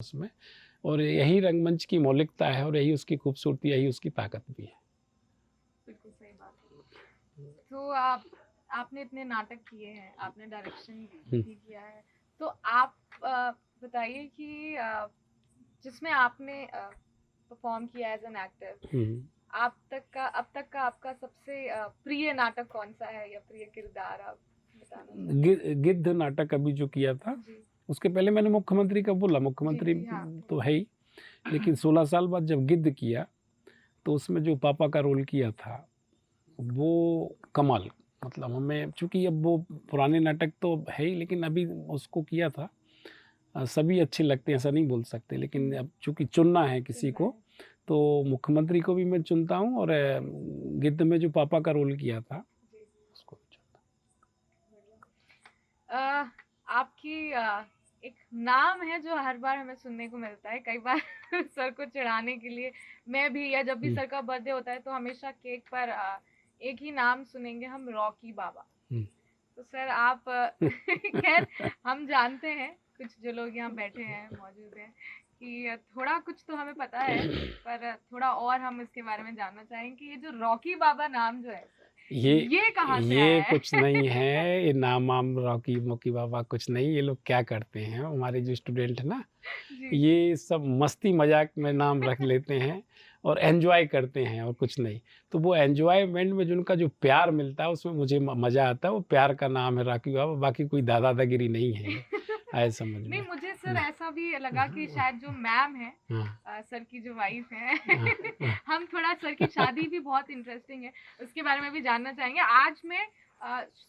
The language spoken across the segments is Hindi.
उसमें। और यही रंगमंच की मौलिकता है और यही उसकी खूबसूरती, यही उसकी ताकत भी है। बिल्कुल सही बात है। तो आपने इतने नाटक किए हैं, आपने डायरेक्शन भी किया है, तो आप बताइए कि जिसमें आपने परफॉर्म किया एज एन एक्टर, अब तक का आपका सबसे प्रिय नाटक कौन सा है या प्रिय किरदार आप बताना चाहेंगे? गिद्ध नाटक अभी जो किया था, जी उसके पहले मैंने मुख्यमंत्री का बोला, जी मुख्यमंत्री जी हाँ। तो है ही, लेकिन 16 साल बाद जब गिद्ध किया तो उसमें जो पापा का रोल किया था वो कमाल। मतलब हमें, चूंकि अब वो पुराने नाटक तो है ही, लेकिन अभी उसको किया था। सभी अच्छे लगते हैं ऐसा नहीं बोल सकते, लेकिन अब चूंकि चुनना है किसी सुनना को, है। तो मुख्यमंत्री को भी मैं चुनता हूँ और गिद्ध में जो पापा का रोल किया था जी उसको भी चुनता आपकी एक नाम है जो हर बार हमें सुनने को मिलता है, कई बार सर को चिढ़ाने के लिए मैं भी, या जब भी हूँ। सर का बर्थडे होता है तो हमेशा केक पर एक ही नाम सुनेंगे हम, रॉकी बाबा। हम्म। तो सर आप खैर हम जानते हैं, कुछ जो लोग यहाँ बैठे हैं मौजूद हैं, कि थोड़ा कुछ तो हमें पता है, पर थोड़ा और हम इसके बारे में जानना चाहेंगे कि ये जो रॉकी बाबा नाम जो है सर, ये ये कहाँ से ये आया कुछ है? नहीं है, ये नाम वाम रॉकी मोकी बाबा कुछ नहीं। ये लोग क्या करते हैं, हमारे जो स्टूडेंट है ना, जी ये सब मस्ती मजाक में नाम रख लेते हैं और एंजॉय करते हैं और कुछ नहीं। तो वो एंजॉयमेंट में जिनका जो प्यार मिलता है उसमें मुझे मज़ा आता है, वो प्यार का नाम है रॉकी बाबा, बाकी कोई दादागिरी नहीं है ये, आए समझ नहीं, में। मुझे सर ऐसा भी लगा कि शायद जो मैम है, हाँ सर की जो वाइफ है, हाँ हाँ। हम थोड़ा सर की शादी भी बहुत इंटरेस्टिंग है, उसके बारे में भी जानना चाहेंगे। आज मैं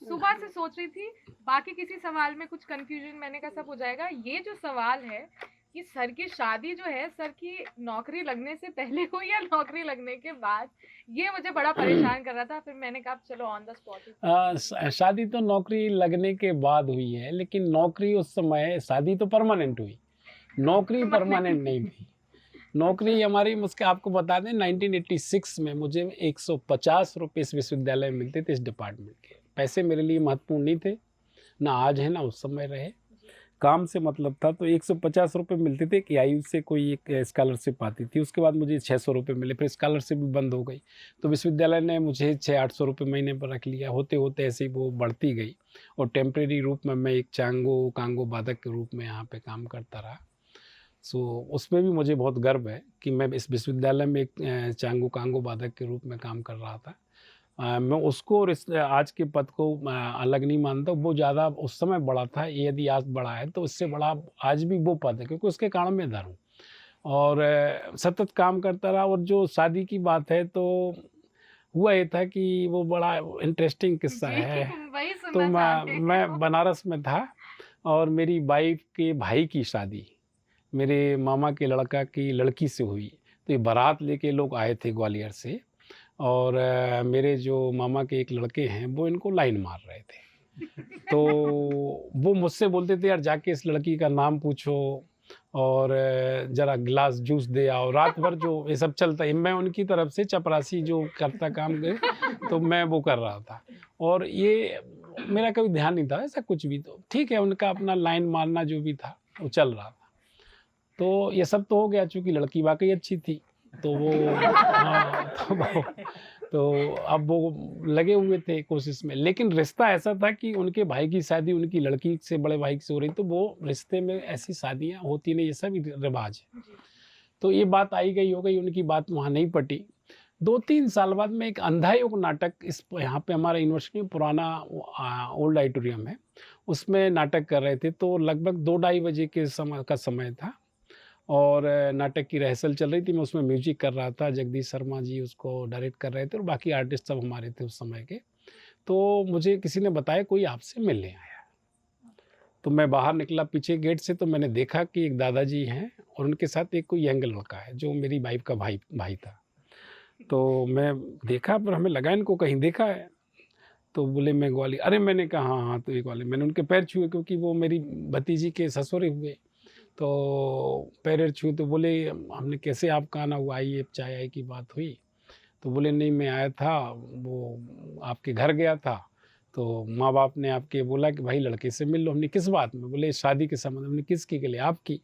सुबह से सोच रही थी, बाकी किसी सवाल में कुछ कंफ्यूजन मैंने कहा सब हो जाएगा, ये जो सवाल है कि सर की शादी जो है सर की नौकरी लगने से पहले हुई या नौकरी लगने के बाद, ये मुझे बड़ा परेशान कर रहा था। फिर मैंने कहा चलो ऑन द स्पॉट ही पूछ लेती हूँ। शादी तो नौकरी लगने के बाद हुई है, लेकिन नौकरी उस समय, शादी तो परमानेंट हुई, नौकरी परमानेंट नहीं परमानेंट। थी। अच्छा। नौकरी हमारी, मुझके आपको बता दें, 1986 में मुझे 150 रुपये इस विश्वविद्यालय में मिलते थे इस डिपार्टमेंट के। पैसे मेरे लिए महत्वपूर्ण नहीं थे, ना आज है ना उस समय रहे। जी काम से मतलब था, तो 150 रुपये मिलते थे कि आयु से कोई एक स्कॉलरशिप आती थी। उसके बाद मुझे 600 रुपये मिले, फिर स्कॉलरशिप भी बंद हो गई। तो विश्वविद्यालय ने मुझे 600-800 रुपये महीने पर रख लिया। होते होते ऐसे ही वो बढ़ती गई और टेम्परेरी रूप में मैं एक चांगो कांगो वादक के रूप में यहाँ पे काम करता रहा। सो उसमें भी मुझे बहुत गर्व है कि मैं इस विश्वविद्यालय में एक चांगो कांगो वादक के रूप में काम कर रहा था। मैं उसको और इस आज के पद को अलग नहीं मानता। वो ज़्यादा उस समय बड़ा था, ये यदि आज बड़ा है तो इससे बड़ा आज भी वो पद है, क्योंकि उसके कारण मैं इधर हूँ और सतत काम करता रहा। और जो शादी की बात है, तो हुआ ये था कि वो बड़ा इंटरेस्टिंग किस्सा जी। है। वही तो सुनना चाहते हैं मैं हम। बनारस में था और मेरी वाइफ के भाई की शादी मेरे मामा के लड़का की लड़की से हुई। तो ये बारात लेके लोग आए थे ग्वालियर से और मेरे जो मामा के एक लड़के हैं वो इनको लाइन मार रहे थे। तो वो मुझसे बोलते थे, यार जाके इस लड़की का नाम पूछो और ज़रा गिलास जूस दे आओ। रात भर जो ये सब चलता है, मैं उनकी तरफ से चपरासी जो करता काम करे, तो मैं वो कर रहा था और ये मेरा कभी ध्यान नहीं था ऐसा कुछ भी। तो ठीक है, उनका अपना लाइन मारना जो भी था वो चल रहा था। तो ये सब तो हो गया, चूँकि लड़की वाक़ई अच्छी थी, तो वो हाँ, तो अब वो लगे हुए थे कोशिश में। लेकिन रिश्ता ऐसा था कि उनके भाई की शादी उनकी लड़की से, बड़े भाई से हो रही, तो वो रिश्ते में ऐसी शादियाँ होती नहीं, ये सब रिवाज है। जी तो ये बात आई गई हो गई, उनकी बात वहाँ नहीं पटी। 2-3 साल बाद में एक अंधा योग नाटक इस यहाँ पे हमारा यूनिवर्सिटी में पुराना ओल्ड ऑडिटोरियम है, उसमें नाटक कर रहे थे। तो लगभग 2 ढाई बजे के समय था और नाटक की रिहर्सल चल रही थी। मैं उसमें म्यूजिक कर रहा था, जगदीश शर्मा जी उसको डायरेक्ट कर रहे थे और बाकी आर्टिस्ट सब हमारे थे उस समय के। तो मुझे किसी ने बताया कोई आपसे मिलने आया है। तो मैं बाहर निकला पीछे गेट से, तो मैंने देखा कि एक दादाजी हैं और उनके साथ एक कोई यंग लड़का है जो मेरी वाइफ का भाई भाई था। तो मैं देखा, पर हमें लगा इनको कहीं देखा है। तो बोले मैं ग्वालियर। अरे मैंने कहा हाँ हाँ, तो एक ग्वालियर। मैंने उनके पैर छुए क्योंकि वो मेरी भतीजी के ससुरे हुए। तो पैर छुए तो बोले, हमने कैसे आपका आना हुआ, आइए चाय आय की बात हुई। तो बोले नहीं, मैं आया था, वो आपके घर गया था, तो माँ बाप ने आपके बोला कि भाई लड़के से मिल लो। हमने किस बात में? बोले शादी के संबंध में। हमने किसकी के लिए? आपकी।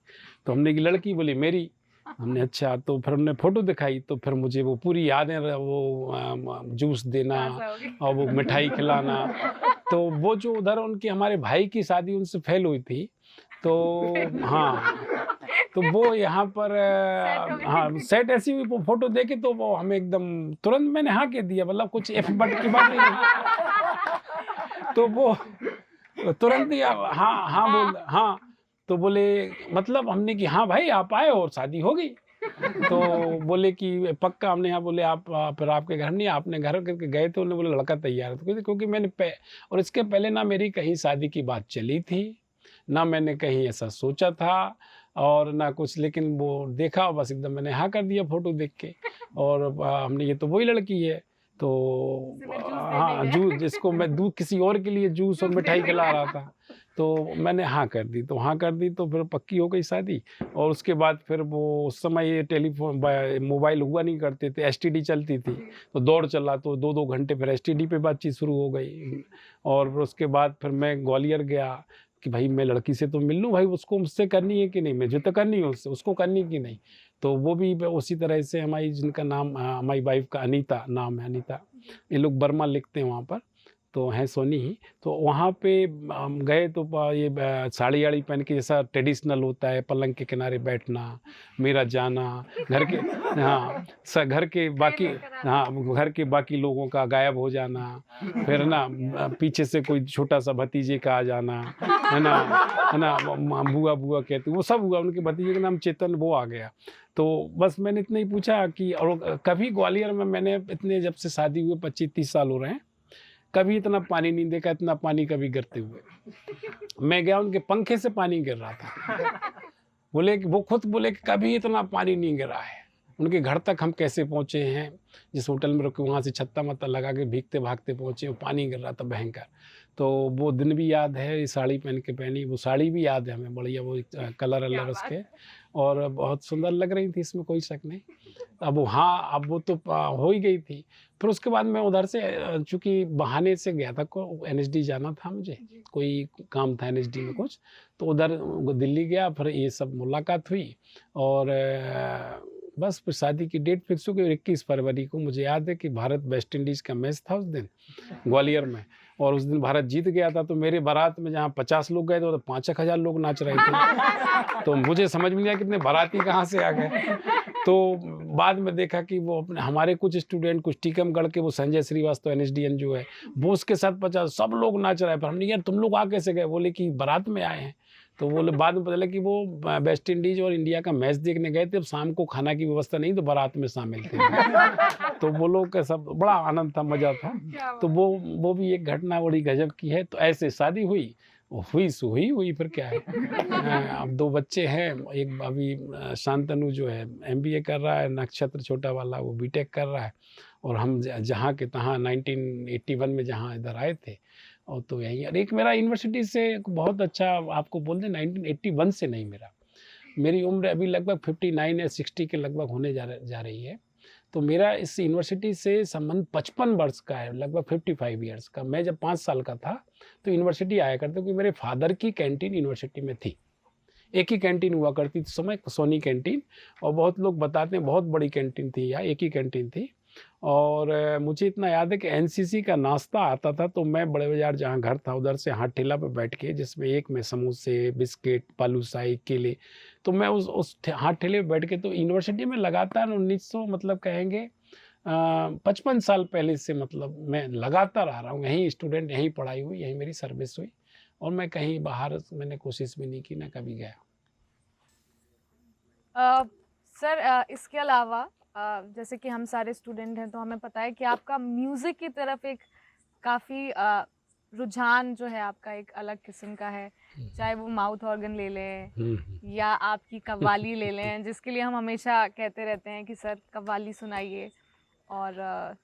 तो हमने की लड़की? बोली मेरी। हमने अच्छा। तो फिर हमने फ़ोटो दिखाई, तो फिर मुझे वो पूरी यादें वो जूस देना ताज़ा हो गई। और वो मिठाई खिलाना। तो वो जो उधर उनकी हमारे भाई की शादी उनसे फ़ेल हुई थी, तो हाँ, तो वो यहाँ पर सेट हो हाँ, गई। सेट ऐसी हुई, वो फ़ोटो देखे तो वो हमें एकदम तुरंत मैंने हाँ कह दिया, मतलब कुछ इफ बट की बात ही नहीं। तो वो तुरंत ही हाँ, हाँ बोल हाँ, तो बोले मतलब हमने कि हाँ भाई आप आए और शादी हो गई। तो बोले कि पक्का? हमने यहाँ बोले आप फिर आपके घर नहीं, आपने घर करके गए थे? उन्होंने बोला लड़का तैयार है। तो कहते क्योंकि मैंने और इसके पहले ना मेरी कहीं शादी की बात चली थी, ना मैंने कहीं ऐसा सोचा था और ना कुछ, लेकिन वो देखा और बस एकदम मैंने हाँ कर दिया फ़ोटो देख के। और हमने ये तो वही लड़की है। तो सिर्फ जूस देने हाँ, गए। जूस जिसको मैं दूध किसी और के लिए जूस और मिठाई खिला रहा था। तो मैंने हाँ कर दी, तो हाँ कर दी तो फिर पक्की हो गई शादी। और उसके बाद फिर वो उस समय ये टेलीफ़ोन मोबाइल हुआ नहीं करते थे, एसटीडी चलती थी। जी। तो दौड़ चला, तो 2-2 घंटे फिर एसटीडी पे बातचीत शुरू हो गई। और फिर उसके बाद फिर मैं ग्वालियर गया कि भाई मैं लड़की से तो मिल लूँ भाई, उसको मुझसे करनी है कि नहीं? मुझे तो करनी है उससे, उसको करनी कि नहीं? तो वो भी उसी तरह से हमारी जिनका नाम हमारी वाइफ़ का अनीता नाम है, अनीता। जी। ये लोग बर्मा लिखते हैं वहाँ पर, तो हैं सोनी ही। तो वहाँ पे हम गए तो ये साड़ी-वाड़ी पहन के जैसा ट्रेडिशनल होता है, पलंग के किनारे बैठना, मेरा जाना, घर के हाँ, घर के ट्रे बाकी लेकर आना। हाँ, घर के बाकी लोगों का गायब हो जाना, फिर ना पीछे से कोई छोटा-सा भतीजे का आ जाना, है ना? है ना? बुआ-बुआ कहती, वो सब हुआ। उनके भतीजे का नाम चेतन, वो आ गया। तो बस मैंने इतना ही पूछा कि और कभी ग्वालियर में मैंने इतने जब से शादी हुए 25-30 साल हो रहे हैं, कभी इतना पानी नहीं देखा, इतना पानी कभी गिरते हुए। मैं गया उनके पंखे से पानी गिर रहा था। बोले कि वो खुद बोले कि कभी इतना पानी नहीं गिरा है। उनके घर तक हम कैसे पहुँचे हैं, जिस होटल में रुके वहाँ से छत्ता-वत्ता लगा के भीगते-भागते पहुँचे, वो पानी गिर रहा था भयंकर। तो वो दिन भी याद है, ये साड़ी पहन के पहनी, वो साड़ी भी याद है हमें बढ़िया, वो क्या कलर बात उसके, है। और बहुत सुंदर लग रही थी, इसमें कोई शक नहीं। अब वो हाँ, अब वो तो हो ही गई थी। फिर उसके बाद मैं उधर से चूँकि बहाने से गया था, को एनएसडी जाना था मुझे, जी। कोई काम था एनएसडी में कुछ, तो उधर दिल्ली गया, फिर ये सब मुलाकात हुई और बस फिर शादी की डेट फिक्स हो गई। और 21 फरवरी को मुझे याद है कि भारत वेस्ट इंडीज़ का मैच था उस दिन ग्वालियर में, और उस दिन भारत जीत गया था। तो मेरे बारात में जहाँ 50 लोग गए थे, तो 5 एक हज़ार लोग नाच रहे थे। तो मुझे समझ में नहीं आया कितने बाराती कहाँ से आ गए। तो बाद में देखा कि वो अपने हमारे कुछ स्टूडेंट, कुछ टीकमगढ़ के, वो संजय श्रीवास्तव एनएसडीएन जो है, वो उसके साथ 50 सब लोग नाच रहे हैं। पर हमने यार तुम लोग आ कैसे गए? बोले कि बारात में आए हैं। तो बोले बाद में पता चला कि वो वेस्ट इंडीज़ और इंडिया का मैच देखने गए थे। अब शाम को खाना की व्यवस्था नहीं, तो बारात में शामिल थे। तो वो लोग का सब बड़ा आनंद था, मज़ा था। क्या तो बात वो भी एक घटना बड़ी गज़ब की है। तो ऐसे शादी हुई, हुई सो हुई फिर क्या है। अब 2 बच्चे हैं, एक अभी शांतनु जो है एमबीए कर रहा है, नक्षत्र छोटा वाला वो बीटेक कर रहा है, और हम जहाँ के तहाँ 1981 में जहाँ इधर आए थे, और तो यहीं। और एक मेरा यूनिवर्सिटी से बहुत अच्छा आपको बोल दें, 1981 से नहीं, मेरी उम्र अभी लगभग 59 या 60 के लगभग होने जा रही है। तो मेरा इस यूनिवर्सिटी से संबंध 55 वर्ष का है, लगभग 55 ईयर्स का। मैं जब 5 साल का था, तो यूनिवर्सिटी आया करता, क्योंकि मेरे फादर की कैंटीन यूनिवर्सिटी में थी। एक ही कैंटीन हुआ करती थी उस समय, सोनी कैंटीन। और बहुत लोग बताते हैं बहुत बड़ी कैंटीन थी यहाँ, एक ही कैंटीन थी। और मुझे इतना याद है कि एनसीसी का नाश्ता आता था, तो मैं बड़े बाज़ार जहाँ घर था उधर से हाथ ठेला पे बैठ के, जिसमें एक में समोसे, बिस्किट, बालूशाही, केले, तो मैं उस हाथ ठेले पे बैठ के, तो यूनिवर्सिटी में लगातार 1900 मतलब कहेंगे 55 साल पहले से, मतलब मैं लगातार आ रहा हूँ, यहीं स्टूडेंट, यहीं पढ़ाई हुई, यहीं मेरी सर्विस हुई, और मैं कहीं बाहर मैंने कोशिश भी नहीं की, ना कभी गया। सर इसके अलावा जैसे कि हम सारे स्टूडेंट हैं, तो हमें पता है कि आपका म्यूज़िक की तरफ एक काफ़ी रुझान जो है आपका एक अलग किस्म का है। चाहे वो माउथ ऑर्गन ले लें हुँ, या आपकी कव्वाली ले लें, जिसके लिए हम हमेशा कहते रहते हैं कि सर कव्वाली सुनाइए। और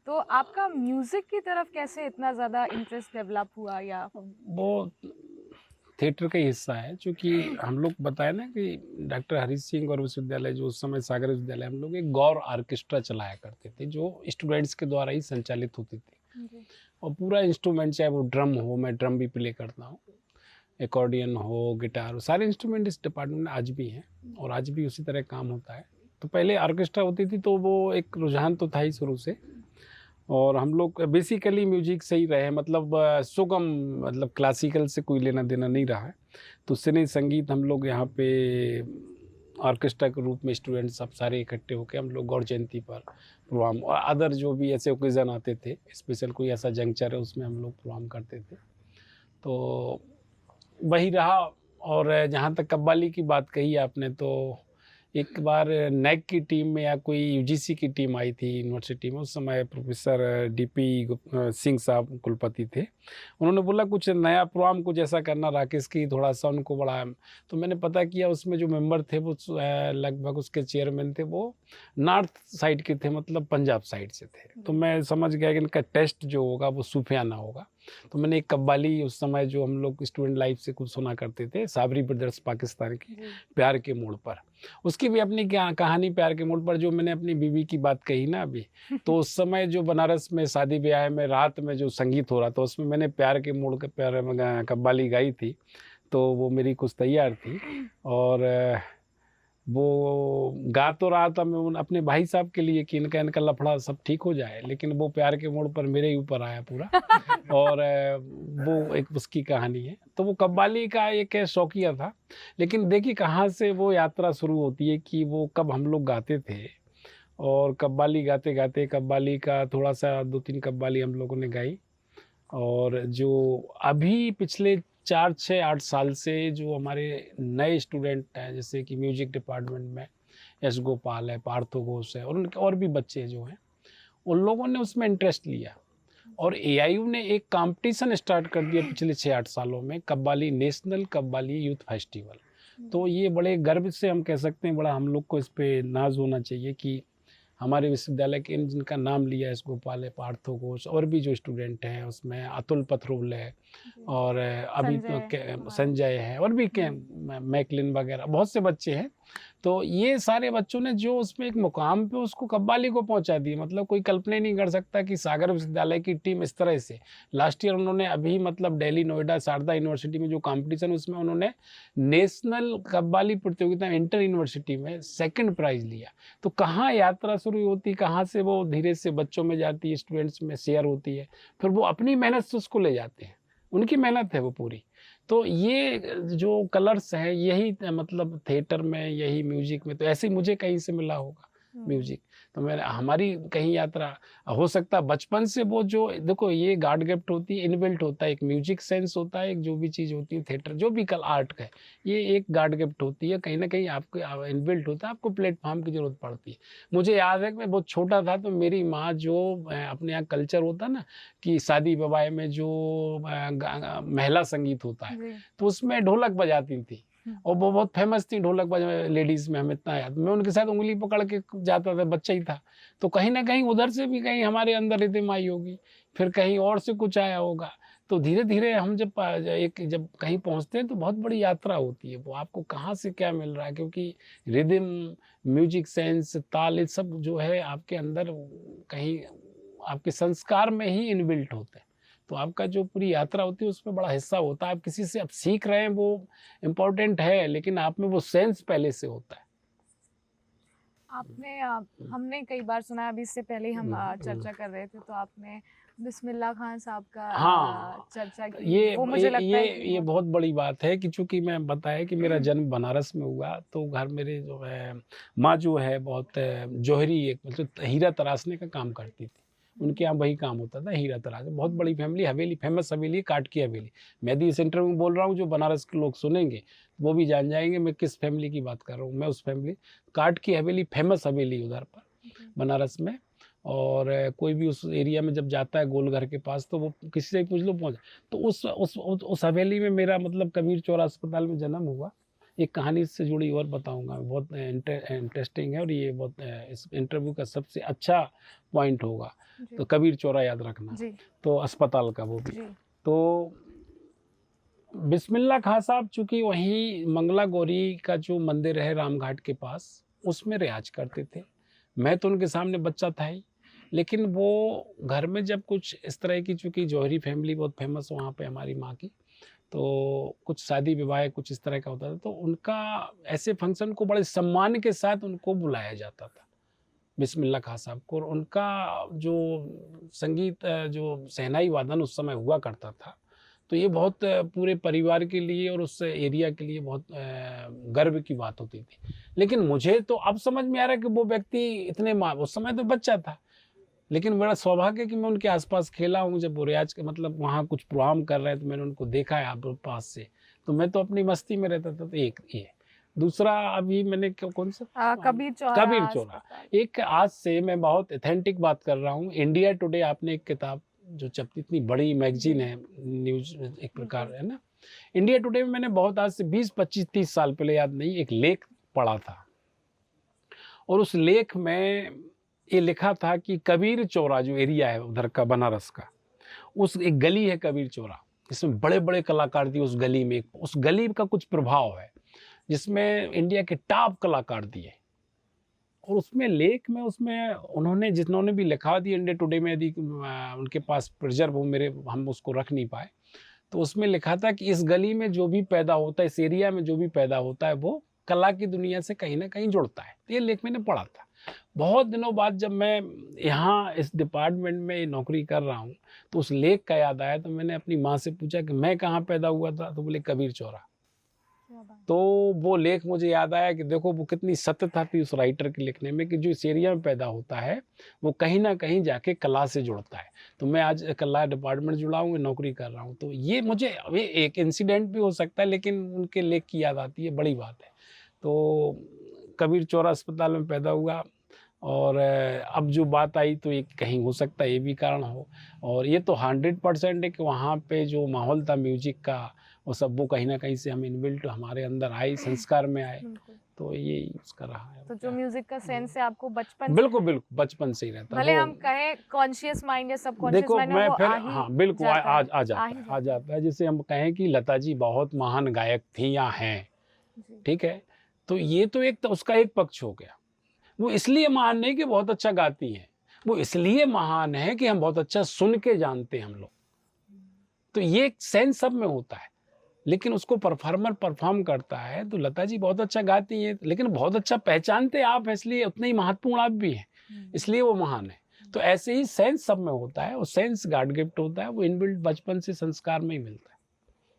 तो आपका म्यूज़िक की तरफ कैसे इतना ज़्यादा इंटरेस्ट डेवलप हुआ या वो थिएटर का ही हिस्सा है, चूँकि हम लोग बताए ना कि डॉक्टर हरीश सिंह गौर विश्वविद्यालय, जो उस समय सागर विश्वविद्यालय, हम लोग एक गौर ऑर्केस्ट्रा चलाया करते थे, जो स्टूडेंट्स के द्वारा ही संचालित होती थी। जी। और पूरा इंस्ट्रूमेंट, चाहे वो ड्रम हो, मैं ड्रम भी प्ले करता हूँ, एकॉर्डियन हो, गिटार हो, सारे इंस्ट्रूमेंट इस डिपार्टमेंट में आज भी हैं और आज भी उसी तरह काम होता है। तो पहले ऑर्केस्ट्रा होती थी तो वो एक रुझान तो था ही शुरू से, और हम लोग बेसिकली म्यूजिक से ही रहे हैं, मतलब सुगम, मतलब क्लासिकल से कोई लेना देना नहीं रहा है। तो सिने संगीत हम लोग यहाँ पे ऑर्केस्ट्रा के रूप में स्टूडेंट सब सारे इकट्ठे होकर हम लोग गौर जयंती पर प्रोग्राम और अदर जो भी ऐसे ओकेज़न आते थे, स्पेशल कोई ऐसा जंक्चर है उसमें हम लोग प्रोग्राम करते थे। तो वही रहा। और जहाँ तक कव्वाली की बात कही आपने, तो एक बार नैक की टीम में या कोई यूजीसी की टीम आई थी यूनिवर्सिटी में, उस समय प्रोफेसर डीपी सिंह साहब कुलपति थे। उन्होंने बोला कुछ नया प्रोग्राम कुछ ऐसा करना राकेश की, थोड़ा सा उनको बड़ा। तो मैंने पता किया, उसमें जो मेंबर थे वो लगभग उसके चेयरमैन थे वो नॉर्थ साइड के थे, मतलब पंजाब साइड से थे। तो मैं समझ गया कि इनका टेस्ट जो होगा वो सूफियाना होगा। तो मैंने एक कव्वाली उस समय जो हम लोग स्टूडेंट लाइफ से कुछ सुना करते थे, साबरी ब्रदर्स पाकिस्तान की, प्यार के मोड़ पर, उसकी भी अपनी क्या कहानी, प्यार के मोड़ पर, जो मैंने अपनी बीवी की बात कही ना अभी, तो उस समय जो बनारस में शादी ब्याह में रात में जो संगीत हो रहा था उसमें मैंने प्यार के मोड़ के प्यार में कव्वाली गाई थी। तो वो मेरी कुछ तैयार थी और वो गा तो रहा था मैं अपने भाई साहब के लिए कि इनका लफड़ा सब ठीक हो जाए, लेकिन वो प्यार के मोड़ पर मेरे ही ऊपर आया पूरा। और वो एक उसकी कहानी है। तो वो कव्वाली का एक शौकिया था, लेकिन देखिए कहाँ से वो यात्रा शुरू होती है कि वो कब हम लोग गाते थे, और कव्वाली गाते गाते कव्वाली का थोड़ा सा 2-3 कव्वाली हम लोगों ने गाई। और जो अभी पिछले 4-6-8 साल से जो हमारे नए स्टूडेंट हैं, जैसे कि म्यूजिक डिपार्टमेंट में यश गोपाल है, पार्थो घोष है, और उनके और भी बच्चे जो हैं, उन लोगों ने उसमें इंटरेस्ट लिया। और एआईयू ने एक कंपटीशन स्टार्ट कर दिया पिछले 6-8 सालों में, qawwali national qawwali youth festival. तो ये बड़े गर्व से हम कह सकते हैं, बड़ा हम लोग को इस पे नाज होना चाहिए कि हमारे विश्वविद्यालय के जिनका नाम लिया, एस गोपाल है, पार्थो घोष, और भी जो स्टूडेंट हैं उसमें अतुल पथरोल है, और अभी तो संजय है, और भी मैकलिन वगैरह बहुत से बच्चे हैं। तो ये सारे बच्चों ने जो उसमें एक मुकाम पे उसको कव्वाली को पहुंचा दी, मतलब कोई कल्पना ही नहीं कर सकता कि सागर विश्वविद्यालय की टीम इस तरह से। लास्ट ईयर उन्होंने अभी मतलब दिल्ली नोएडा शारदा यूनिवर्सिटी में जो कंपटीशन, उसमें उन्होंने नेशनल कव्वाली प्रतियोगिता इंटर यूनिवर्सिटी में 2nd प्राइज लिया। तो कहाँ यात्रा शुरू होती, कहाँ से वो धीरे से बच्चों में जाती है, स्टूडेंट्स में शेयर होती है, फिर वो अपनी मेहनत से उसको ले जाते हैं, उनकी मेहनत है वो पूरी। तो ये जो कलर्स हैं, यही मतलब थिएटर में, यही म्यूजिक में, तो ऐसे ही मुझे कहीं से मिला होगा म्यूजिक। तो मैंने हमारी कहीं यात्रा हो सकता है बचपन से वो जो देखो ये गॉड गिफ्ट होती है, इनबिल्ट होता है, एक म्यूजिक सेंस होता है, एक जो भी चीज़ होती है थिएटर जो भी कल आर्ट का है, ये एक गॉड गिफ्ट होती है, कहीं ना कहीं आपको इनबिल्ट होता है, आपको प्लेटफॉर्म की जरूरत पड़ती है। मुझे याद है कि मैं बहुत छोटा था, तो मेरी माँ जो अपने यहाँ कल्चर होता है ना कि शादी विवाह में जो महिला संगीत होता है, तो उसमें ढोलक बजाती थी, और वो बहुत फेमस थी ढोलक बजा लेडीज में, हमें इतना याद। मैं उनके साथ उंगली पकड़ के जाता था, बच्चा ही था। तो कहीं ना कहीं उधर से भी कहीं हमारे अंदर रिदम आई होगी, फिर कहीं और से कुछ आया होगा। तो धीरे धीरे हम जब कहीं पहुंचते हैं तो बहुत बड़ी यात्रा होती है, वो आपको कहाँ से क्या मिल रहा है, क्योंकि रिदम, म्यूजिक सेंस, ताल, ये सब जो है आपके अंदर कहीं आपके संस्कार में ही इनबिल्ट होते हैं। तो आपका जो पूरी यात्रा होती है उसमें बड़ा हिस्सा होता है। आप किसी से आप सीख रहे हैं वो इम्पोर्टेंट है, लेकिन आप में वो सेंस पहले से होता है। आपने हमने कई बार सुना, अभी इससे पहले हम चर्चा कर रहे थे तो आपने बिस्मिल्लाह खान साहब का हाँ, चर्चा की। ये वो मुझे लगता है ये बहुत बड़ी बात है कि चूंकि मैं बताया कि मेरा जन्म बनारस में हुआ, तो घर मेरे जो है माँ जो है बहुत जौहरी, एक मतलब हीरा तराशने का काम करती थी। उनके यहाँ वही काम होता था, हीरा तराश। बहुत बड़ी फैमिली, हवेली, फेमस हवेली, काट की हवेली। मैं भी इस इंटरव्यू में बोल रहा हूँ, जो बनारस के लोग सुनेंगे वो भी जान जाएंगे मैं किस फैमिली की बात कर रहा हूँ। मैं उस फैमिली, काट की हवेली फेमस हवेली उधर पर बनारस में। और कोई भी उस एरिया में जब जाता है गोलघर के पास, तो वो किसी से पूछ लो पहुँच। तो उस हवेली में मेरा मतलब कबीर चौरा अस्पताल में जन्म हुआ। एक कहानी इससे जुड़ी और बताऊंगा, बहुत इंटरेस्टिंग है, और ये बहुत इस इंटरव्यू का सबसे अच्छा पॉइंट होगा। तो कबीर चौरा याद रखना, तो अस्पताल का वो भी। तो बिस्मिल्लाह खां साहब चूँकि वहीं मंगला गौरी का जो मंदिर है रामघाट के पास, उसमें रियाज करते थे। मैं तो उनके सामने बच्चा था ही, लेकिन वो घर में जब कुछ इस तरह की, चूँकि जौहरी फैमिली बहुत फेमस वहाँ पे हमारी माँ की, तो कुछ शादी विवाह कुछ इस तरह का होता था, तो उनका ऐसे फंक्शन को बड़े सम्मान के साथ उनको बुलाया जाता था, बिस्मिल्लाह खां साहब को। और उनका जो संगीत जो शहनाई वादन उस समय हुआ करता था, तो ये बहुत पूरे परिवार के लिए और उस एरिया के लिए बहुत गर्व की बात होती थी। लेकिन मुझे तो अब समझ में आ रहा है कि वो व्यक्ति इतने उस समय तो बच्चा था, लेकिन मेरा सौभाग्य है कि मैं उनके आस-पास खेला हूँ। जब वो रियाज़ के मतलब वहाँ कुछ प्रोग्राम कर रहे हैं, तो मैंने उनको देखा है आप पास से। तो मैं तो अपनी मस्ती में रहता था, तो एक ये। दूसरा अभी मैंने कौन-सा कबीर चौरा कबीर चौरा। अस्पताल। एक आज से मैं बहुत ऑथेंटिक बात कर रहा हूँ। इंडिया टुडे आपने एक किताब जो छपती, इतनी बड़ी मैगज़ीन है, न्यूज़ एक प्रकार है ना। इंडिया टुडे में मैंने बहुत आज से 20, 25, 30 साल पहले, याद नहीं, एक लेख पढ़ा था। और उस लेख में ये लिखा था कि कबीर चौरा जो एरिया है उधर का, बनारस का, उस एक गली है कबीर चौरा, जिसमें बड़े-बड़े कलाकार दिए उस गली में। उस गली का कुछ प्रभाव है, जिसमें इंडिया के टॉप कलाकार दिए। और उसमें लेख में उसमें उन्होंने जिन्होंने भी लिखा दिया, इंडिया टुडे में यदि उनके पास प्रिजर्व हो, मेरे हम उसको रख नहीं पाए, तो उसमें लिखा था कि इस गली में जो भी पैदा होता है, इस एरिया में जो भी पैदा होता है, वो कला की दुनिया से कहीं ना कहीं जुड़ता है। तो ये लेख मैंने पढ़ा था। बहुत दिनों बाद जब मैं यहाँ इस डिपार्टमेंट में नौकरी कर रहा हूँ, तो उस लेख का याद आया। तो मैंने अपनी माँ से पूछा कि मैं कहाँ पैदा हुआ था, तो बोले कबीर चौरा। तो वो लेख मुझे याद आया कि देखो वो कितनी सत्यता थी उस राइटर के लिखने में, कि जो इस एरिया में पैदा होता है वो कहीं ना कहीं जाके कला से जुड़ता है। तो मैं आज कला डिपार्टमेंट जुड़ा हूँ, नौकरी कर रहा हूँ। तो ये मुझे ये एक इंसिडेंट भी हो सकता है, लेकिन उनके लेख की याद आती है, बड़ी बात है। तो कबीर चौरा अस्पताल में पैदा हुआ। और अब जो बात आई, तो ये कहीं हो सकता है ये भी कारण हो। और ये तो 100% है कि वहाँ पे जो माहौल था म्यूजिक का, वो सब वो कहीं न कहीं से हम इनबिल्ट हमारे अंदर आए, संस्कार में आए। बिल्कुल। तो ये उसका रहा है। तो जो क्या म्यूजिक का सेंस है आपको बचपन से बिल्कुल, है? बिल्कुल बचपन से ही रहता है भले वो। हम कहें कॉन्शियस माइंड या सबकॉन्शियस देखो माइंड में, मैं वो फिर आ ही हाँ, बिल्कुल जाता है, आ आ जाता ही है, आ जाता है। जाता है। जैसे हम कहें कि लता जी बहुत महान गायक थीं या हैं, जी। ठीक है? तो ये तो एक तो उसका एक पक्ष हो गया। वो इसलिए महान नहीं कि बहुत अच्छा गाती हैं, वो इसलिए महान है कि हम बहुत अच्छा सुन के जानते हैं हम लोग। तो ये एक सेंस सब में होता है, लेकिन उसको परफॉर्मर परफॉर्म करता है। तो लता जी बहुत अच्छा गाती हैं, लेकिन बहुत अच्छा पहचानते आप हैं, इसलिए उतने ही महत्वपूर्ण आप भी हैं, इसलिए वो महान है। तो ऐसे ही सेंस सब में होता है, और सेंस गॉड गिफ्ट होता है, वो इनबिल्ट बचपन से संस्कार में ही मिलता है।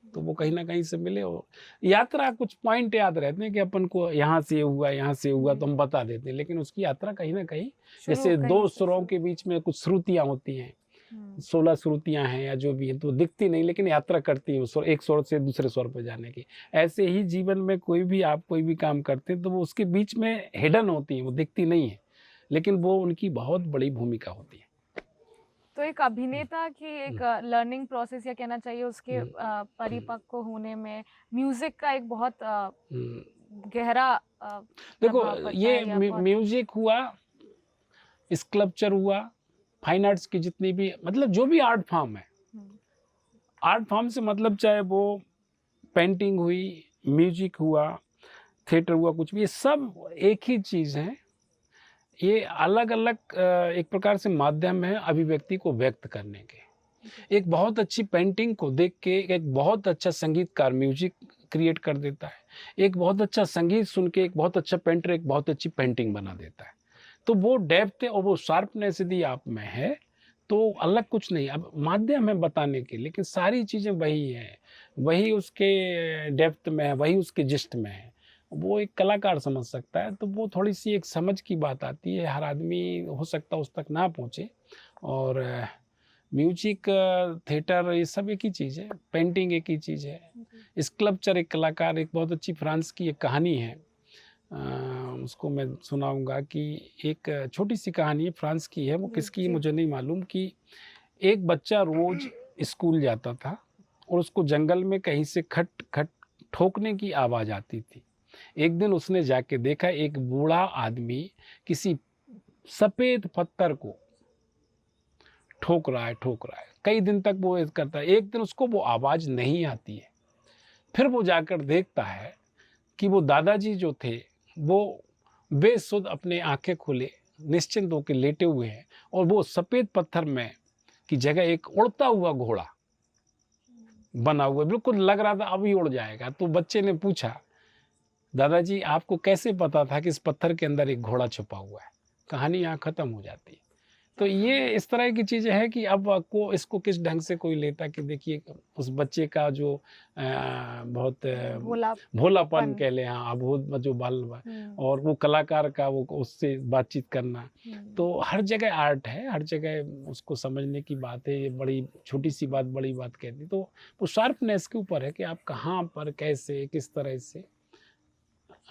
तो वो कहीं न कहीं से मिले। और यात्रा कुछ पॉइंट याद रहते हैं कि अपन को यहाँ से ये हुआ, यहाँ से हुआ, तो हम बता देते हैं, लेकिन उसकी यात्रा कहीं न कहीं, शुरू जैसे कहीं 2 से सुरों शुरू। के बीच में कुछ श्रुतियाँ होती हैं, हम्म। 16 श्रुतियाँ हैं या जो भी हैं, तो दिखती नहीं, लेकिन यात्रा करती हैं वो स्वर, एक स्वर से दूसरे स्वर पे जाने की। ऐसे ही जीवन में कोई भी आप कोई भी काम करते हैं, तो वो उसके बीच में हिडन होती हैं, वो दिखती नहीं है, लेकिन वो उनकी बहुत बड़ी भूमिका होती है। तो एक अभिनेता की एक लर्निंग प्रोसेस, या कहना चाहिए उसके परिपक्व होने में म्यूजिक का एक बहुत हुँ, गहरा देखो प्रभाव पड़ता ये है, या बहुत। म्यूज़िक हुआ, स्कल्पचर हुआ, फाइन आर्ट्स की जितनी भी मतलब जो भी आर्ट फॉर्म है, हम्म, आर्ट फॉर्म से मतलब चाहे वो पेंटिंग हुई, म्यूजिक हुआ, थिएटर हुआ, कुछ भी, ये सब एक ही चीज़ है। ये अलग-अलग एक प्रकार से माध्यम है अभिव्यक्ति को व्यक्त करने के। एक बहुत अच्छी पेंटिंग को देख के एक बहुत अच्छा संगीतकार म्यूजिक क्रिएट कर देता है। एक बहुत अच्छा संगीत सुन के एक बहुत अच्छा पेंटर एक बहुत अच्छी पेंटिंग बना देता है। तो वो डेप्थ और वो शार्पनेस यदि आप में है, तो अलग कुछ नहीं, अब माध्यम है बताने के, लेकिन सारी चीज़ें वही हैं। वही उसके डेप्थ में है, वही उसके जिस्ट में है। वो एक कलाकार समझ सकता है, तो वो थोड़ी-सी एक समझ की बात आती है। हर आदमी हो सकता है उस तक ना पहुँचे। और म्यूजिक, थिएटर, ये सब एक ही चीज़ है, पेंटिंग एक ही चीज़ है। स्कल्पचर एक कलाकार, एक बहुत अच्छी फ्रांस की एक कहानी है, अ, उसको मैं सुनाऊँगा कि एक छोटी-सी कहानी है, फ्रांस की है, वो किसकी जी। मुझे नहीं मालूम, कि एक बच्चा रोज़ स्कूल जाता था और उसको जंगल में कहीं से खट-खट ठोकने की आवाज़ आती थी। एक दिन उसने जाके देखा, एक बूढ़ा आदमी किसी सफ़ेद पत्थर को ठोक रहा है। कई दिन तक वो ये करता है। एक दिन उसको वो आवाज़ नहीं आती है। फिर वो जाकर देखता है कि वो दादाजी जो थे, वो बेसुध अपने आँखें खोले निश्चिंत होकर लेटे हुए हैं और वो सफ़ेद पत्थर में की जगह एक उड़ता हुआ घोड़ा बना हुआ है, बिल्कुल लग रहा था अभी उड़ जाएगा। तो बच्चे ने पूछा, दादाजी आपको कैसे पता था कि इस पत्थर के अंदर एक घोड़ा छुपा हुआ है? कहानी यहाँ ख़त्म हो जाती है। तो ये इस तरह की चीज़ें हैं कि अब को इसको किस ढंग से कोई लेता कि देखिए उस बच्चे का जो बहुत भोलापन पन। कह लें, हाँ, अबोध जो बाल हम्म। और वो कलाकार का वो उससे बातचीत करना। तो हर जगह आर्ट है, हर जगह उसको समझने की बात है। ये बड़ी छोटी-सी बात बड़ी बात कहती। तो वो शार्पनेस के ऊपर है कि आप कहाँ पर, कैसे, किस तरह से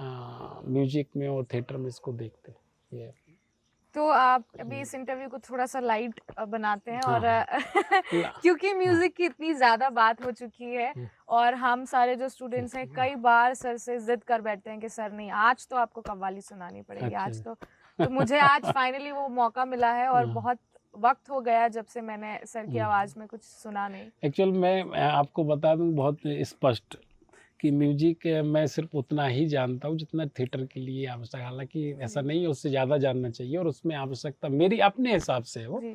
म्यूज़िक में और थिएटर में इसको देखते हैं। ये तो आप अभी इस इंटरव्यू को थोड़ा सा लाइट बनाते हैं हाँ, और हाँ। ला क्योंकि हाँ। म्यूजिक की इतनी ज्यादा बात हो चुकी है और हम सारे जो स्टूडेंट्स हैं कई बार सर से जिद कर बैठते हैं कि सर नहीं आज तो आपको कव्वाली सुनानी पड़ेगी, अच्छा। आज तो मुझे आज फाइनली वो मौका मिला है और हाँ। बहुत वक्त हो गया जब से मैंने सर की हुँ। आवाज में कुछ सुना नहीं। एक्चुअल मैं आपको बता दूँ बहुत स्पष्ट कि म्यूज़िक मैं सिर्फ़ उतना ही जानता हूँ जितना थिएटर के लिए आवश्यक है। हालाँकि ऐसा नहीं है, उससे ज़्यादा जानना चाहिए और उसमें आवश्यकता मेरी अपने हिसाब से है वो। जी।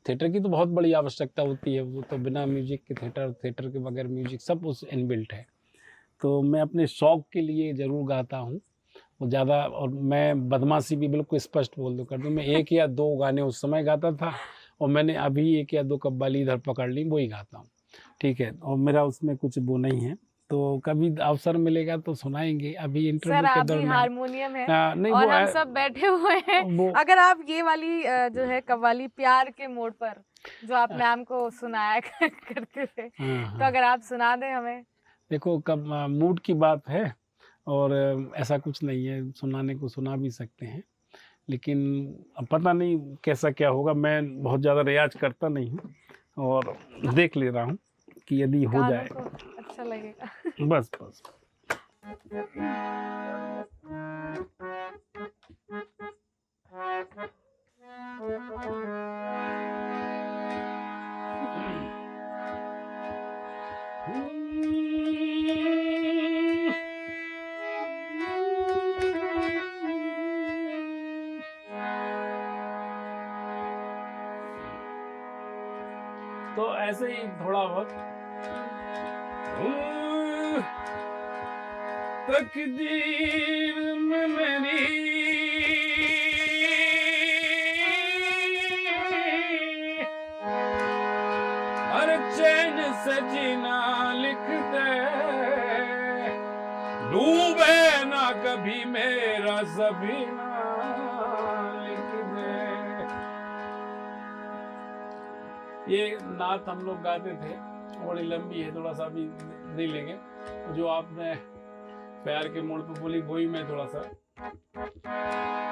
थिएटर की तो बहुत बड़ी आवश्यकता होती है, वो तो बिना म्यूज़िक के थिएटर, थिएटर के बगैर म्यूज़िक सब उस इनबिल्ट है। तो मैं अपने शौक के लिए ज़रूर गाता हूँ। वो ज़्यादा और मैं बदमाशी भी बिल्कुल स्पष्ट बोल दूँ कर दूँ, मैं 1 या 2 गाने उस समय गाता था और मैंने अभी 1 या 2 कव्वाली इधर पकड़ ली, वही गाता हूँ। ठीक है? और मेरा उसमें कुछ वो नहीं है, तो कभी अवसर मिलेगा तो सुनाएँगे। अभी सर इंटरव्यू के आप भी दरमियान हारमोनियम है नहीं और वो हम सब बैठे हुए हैं। वो अगर आप ये वाली जो है कव्वाली प्यार के मोड़ पर जो आप मैम को सुनाया करते थे, हाँ, तो हाँ। अगर आप सुना दें हमें। देखो कब मूड की बात है और ऐसा कुछ नहीं है, सुनाने को सुना भी सकते हैं। लेकिन अब पता नहीं कैसा क्या होगा, मैं बहुत ज़्यादा रियाज़ करता नहीं हूँ और देख ले रहा हूँ कि यदि हो कानों जाए। को अच्छा लगेगा। बस, बस। तो ऐसे ही थोड़ा बहुत तकदीर में मेरी हर चैन से जीना लिख दे, डूबे ना कभी मेरा सफीना लिख दे। ये नात हम लोग गाते थे, बड़ी लंबी है, थोड़ा सा भी नहीं लेंगे। जो आपने प्यार के मोड़ पे बोली वही मैं थोड़ा सा